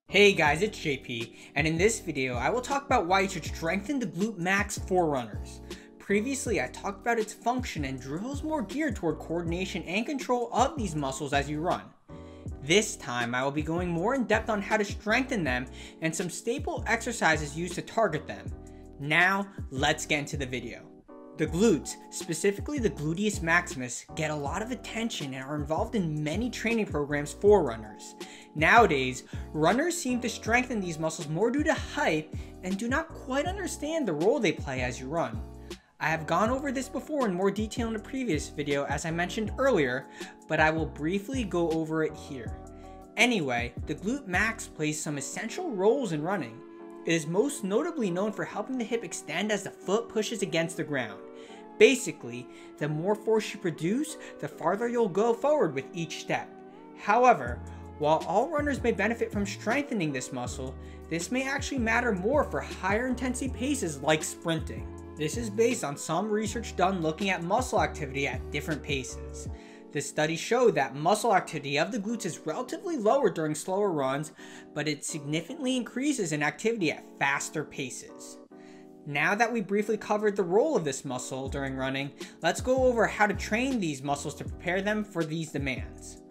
Hey guys, it's JP, and in this video I will talk about why you should strengthen the Glute Max for runners. Previously I talked about its function and drills more geared toward coordination and control of these muscles as you run. This time I will be going more in depth on how to strengthen them and some staple exercises used to target them. Now let's get into the video. The glutes, specifically the gluteus maximus, get a lot of attention and are involved in many training programs for runners. Nowadays, runners seem to strengthen these muscles more due to hype and do not quite understand the role they play as you run. I have gone over this before in more detail in a previous video as I mentioned earlier, but I will briefly go over it here. Anyway, the glute max plays some essential roles in running. It is most notably known for helping the hip extend as the foot pushes against the ground. Basically, the more force you produce, the farther you'll go forward with each step. However, while all runners may benefit from strengthening this muscle, this may actually matter more for higher intensity paces like sprinting. This is based on some research done looking at muscle activity at different paces. The study showed that muscle activity of the glutes is relatively lower during slower runs, but it significantly increases in activity at faster paces. Now that we briefly covered the role of this muscle during running, let's go over how to train these muscles to prepare them for these demands.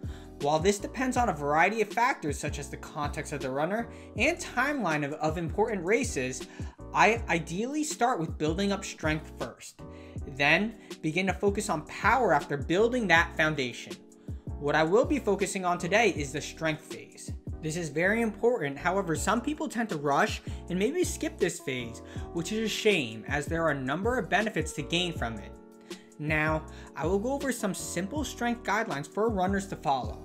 While this depends on a variety of factors such as the context of the runner and timeline of important races, I ideally start with building up strength first. Then begin to focus on power after building that foundation. What I will be focusing on today is the strength phase. This is very important, however some people tend to rush and maybe skip this phase, which is a shame as there are a number of benefits to gain from it. Now, I will go over some simple strength guidelines for runners to follow.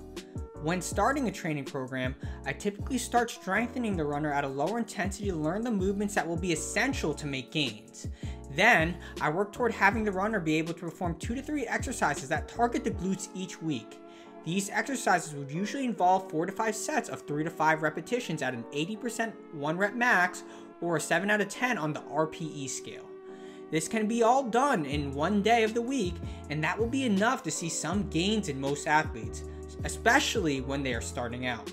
When starting a training program, I typically start strengthening the runner at a lower intensity to learn the movements that will be essential to make gains. Then, I work toward having the runner be able to perform 2 to 3 exercises that target the glutes each week. These exercises would usually involve 4 to 5 sets of 3 to 5 repetitions at an 80% 1 rep max or a 7 out of 10 on the RPE scale. This can be all done in one day of the week, and that will be enough to see some gains in most athletes, especially when they are starting out.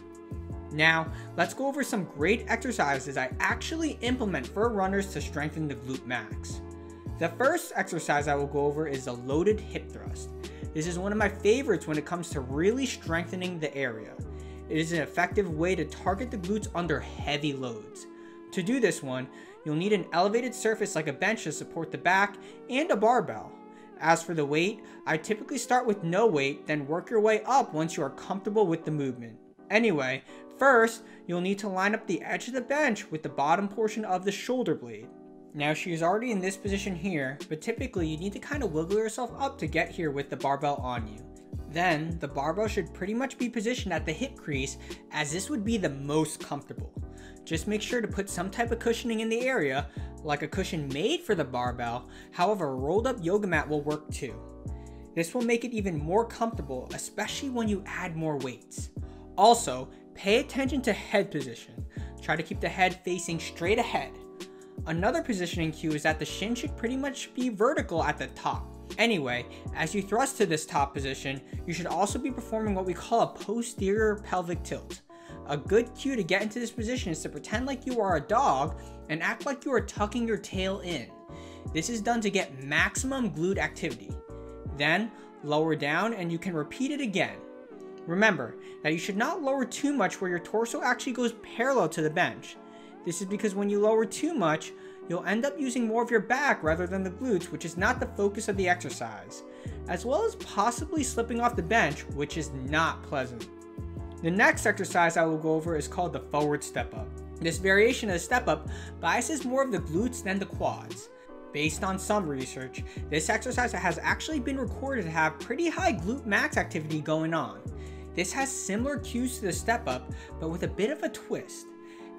Now, let's go over some great exercises I actually implement for runners to strengthen the glute max. The first exercise I will go over is a loaded hip thrust. This is one of my favorites when it comes to really strengthening the area. It is an effective way to target the glutes under heavy loads. To do this one, you'll need an elevated surface like a bench to support the back and a barbell. As for the weight, I typically start with no weight, then work your way up once you are comfortable with the movement. Anyway, first, you'll need to line up the edge of the bench with the bottom portion of the shoulder blade. Now she is already in this position here, but typically you need to kind of wiggle yourself up to get here with the barbell on you. Then, the barbell should pretty much be positioned at the hip crease as this would be the most comfortable. Just make sure to put some type of cushioning in the area, like a cushion made for the barbell, however a rolled up yoga mat will work too. This will make it even more comfortable, especially when you add more weights. Also, pay attention to head position. Try to keep the head facing straight ahead. Another positioning cue is that the shin should pretty much be vertical at the top. Anyway, as you thrust to this top position, you should also be performing what we call a posterior pelvic tilt. A good cue to get into this position is to pretend like you are a dog and act like you are tucking your tail in. This is done to get maximum glute activity. Then, lower down and you can repeat it again. Remember that you should not lower too much where your torso actually goes parallel to the bench. This is because when you lower too much, you'll end up using more of your back rather than the glutes, which is not the focus of the exercise, as well as possibly slipping off the bench, which is not pleasant. The next exercise I will go over is called the forward step up. This variation of the step up biases more of the glutes than the quads. Based on some research, this exercise has actually been recorded to have pretty high glute max activity going on. This has similar cues to the step up, but with a bit of a twist.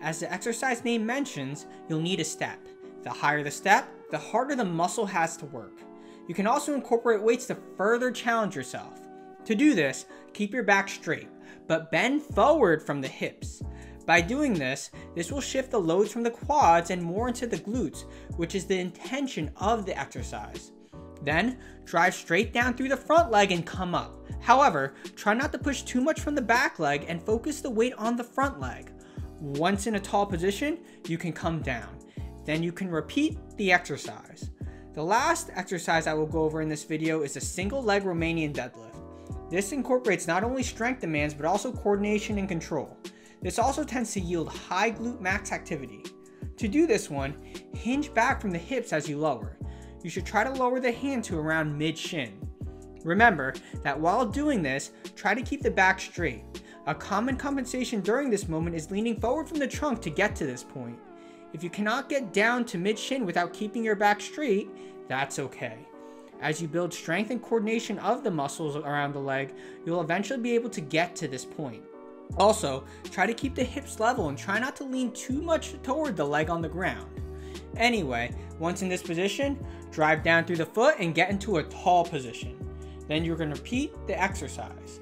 As the exercise name mentions, you'll need a step. The higher the step, the harder the muscle has to work. You can also incorporate weights to further challenge yourself. To do this, keep your back straight, but bend forward from the hips. By doing this will shift the loads from the quads and more into the glutes, which is the intention of the exercise. Then, drive straight down through the front leg and come up. However, try not to push too much from the back leg and focus the weight on the front leg. Once in a tall position, you can come down. Then you can repeat the exercise. The last exercise I will go over in this video is a single leg Romanian deadlift. This incorporates not only strength demands, but also coordination and control. This also tends to yield high glute max activity. To do this one, hinge back from the hips as you lower. You should try to lower the hand to around mid-shin. Remember that while doing this, try to keep the back straight. A common compensation during this moment is leaning forward from the trunk to get to this point. If you cannot get down to mid-shin without keeping your back straight, that's okay. As you build strength and coordination of the muscles around the leg, you'll eventually be able to get to this point. Also, try to keep the hips level and try not to lean too much toward the leg on the ground. Anyway, once in this position, drive down through the foot and get into a tall position. Then you're going to repeat the exercise.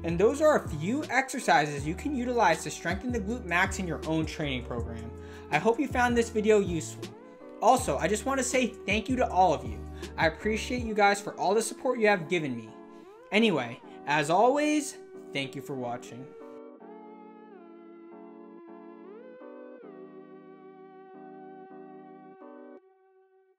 And those are a few exercises you can utilize to strengthen the glute max in your own training program. I hope you found this video useful. Also, I just want to say thank you to all of you. I appreciate you guys for all the support you have given me. Anyway, as always, thank you for watching.